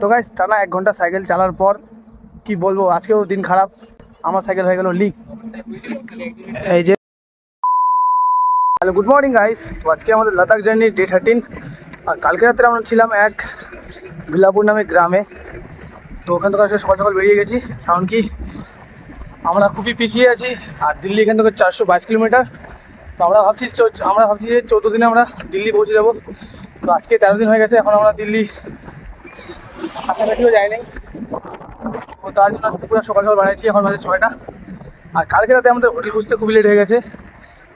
তো গাইস টানা 1 ঘন্টা সাইকেল চালার পর কি বলবো, আজকেও দিন খারাপ। আমার সাইকেল হয়ে গেল লিক। এই যে হ্যালো, গুড মর্নিং গাইস। তো আজকে আমাদের লাদাখ জার্নি ডে 13। আর কালকে রাত্রে আমরা ছিলাম এক বিলাপুর নামে গ্রামে। তো ওখান থেকে আজকে সকাল সকাল বেরিয়ে গেছি, কারণ কি আমরা খুবই পিছিয়ে আছি। আর দিল্লি এখান থেকে 422 কিলোমিটার। তো আমরা ভাবছি যে 14 দিনে আমরা দিল্লি পৌঁছে যাবো। তো আজকে 13 দিন হয়ে গেছে, এখন আমরা দিল্লি কাছাকাছিও যাইনি। তো তার জন্য আজকে পুরো সকাল সকাল বানিয়েছি, এখন বাজে 6টা। আর কালকে রাতে আমাদের হোটেল খুঁজতে খুবই লেট হয়ে গেছে।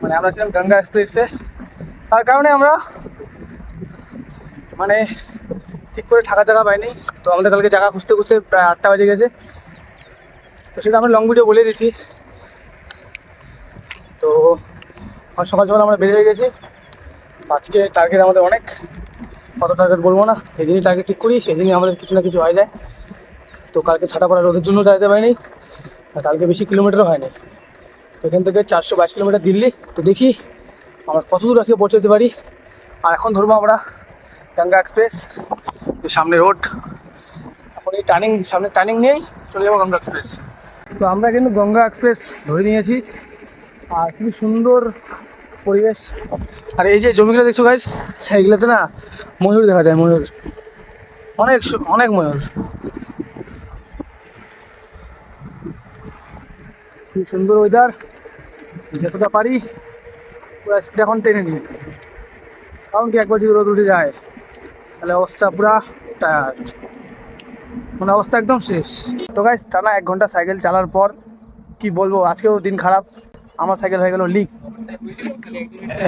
মানে আমরা ছিলাম গঙ্গা এক্সপ্রেসে, তার কারণে আমরা মানে ঠিক করে থাকার জায়গা পাইনি। তো আমাদের কালকে জায়গা খুঁজতে খুঁজতে প্রায় 8টা বেজে গেছে। তো সেটা আমরা লং ভিডিও বলে দিছি। তো সকাল সকাল আমরা বের হয়ে গেছি। আজকে টার্গেট আমাদের অনেক, কত টার্গেট বলবো না, সেদিনই টার্গেট ঠিক করি, সেদিনই আমাদের কিছু না কিছু হয়ে যায়। তো কালকে ছাতা পড়া রোদের জন্য যেতে পারিনি, আর কালকে বেশি কিলোমিটারও হয়নি। এখান থেকে 422 কিলোমিটার দিল্লি। তো দেখি আমরা কত দূর আজকে পৌঁছাতে পারি। আর এখন ধরবো আমরা গঙ্গা এক্সপ্রেস, সামনে রোড। এখন এই সামনে টার্নিং নিয়েই চলে যাবো গঙ্গা এক্সপ্রেস। তো আমরা কিন্তু গঙ্গা এক্সপ্রেস ধরে নিয়েছি। আর খুবই সুন্দর পরিবেশ। আর এই যে জমিগুলো দেখছো গাইস, এইগুলোতে না ময়ূর দেখা যায়, ময়ূর, অনেক অনেক ময়ূর। খুব সুন্দর ওয়েদার, যতটা পারি পুরো স্পিড এখন টেনে নিই। কারণ কি একবার যদি রোদ উঠে যায় তাহলে অবস্থা পুরা টায়ার্ড, মানে অবস্থা একদম শেষ। তো গাইস টানা 1 ঘন্টা সাইকেল চালার পর কি বলবো, আজকেও দিন খারাপ। আমার সাইকেল হয়ে গেল লিক।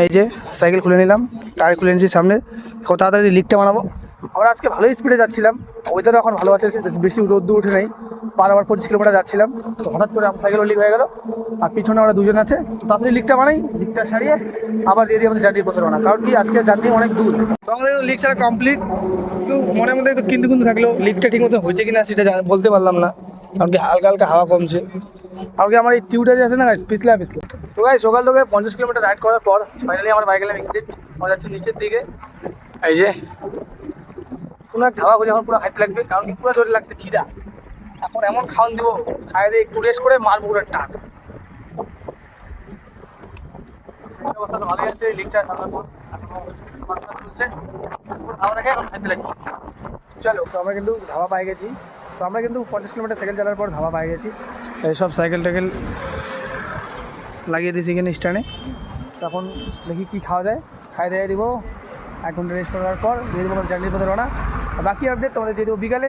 এই যে সাইকেল খুলে নিলাম, টায়ার খুলে নিয়েছি সামনে। এখন তাড়াতাড়ি লিকটা বানাবো। আমরা আজকে ভালোই স্পিডে যাচ্ছিলাম, ওয়েদার এখন ভালো আছে, বেশি রোদ্দুর উঠে নেই। পার আবার 25 কিলোমিটার যাচ্ছিলাম। তো হঠাৎ করে আমার সাইকেলও লিক হয়ে গেল। আর পিছনে আমরা দুজন আছে। তো তাড়াতাড়ি লিকটা বানাই, লিকটা সারিয়ে আবার দিয়ে দিয়ে আমাদের জার্নি করতে পারবো না, কারণ কি আজকে জার্নি অনেক দূর। তো আমাদের লিক ছাড়া কমপ্লিট। কিন্তু মনের মধ্যে তো কিন্তু থাকলেও লিকটা ঠিক মতো হয়েছে কিনা সেটা বলতে পারলাম না, কারণ কি হালকা হালকা হাওয়া কমছে। আর কি আমার এই টিউটা যে আছে না পিছলা। তো গাই সকাল থেকে 50 কিলোমিটার রাইড করার পর ফাইনালি আমার বাইক গেলাম এক্সিট। আমরা যাচ্ছি নিচের দিকে। এই যে কোনো এক ধাবা খুঁজে এখন পুরো হাইট লাগবে, কারণ কি পুরো জোরে লাগছে খিদা। এখন এমন খাওয়ান দিব, খাইয়ে দিয়ে একটু রেস্ট করে মারবো পুরো টান। অবস্থা তো ভালোই আছে, লিকটা চলছে, ধাবা দেখে এখন খাইতে লাগবে। চলো, তো আমরা কিন্তু ধাবা পাই গেছি। তো আমরা কিন্তু 50 কিলোমিটার সাইকেল চালার পর ধাবা পাই গেছি। এইসব সাইকেল টাইকেল লাগিয়ে দিয়েছি এখানে স্ট্যান্ডে। তখন দেখি কী খাওয়া যায়, খাই দিয়ে দিব। 1 ঘন্টা রেস্ট করার পর দিয়ে দেবো জার্নির পথে রওনা। বাকি আপডেট তোমাদের দিয়ে দেবো বিকালে।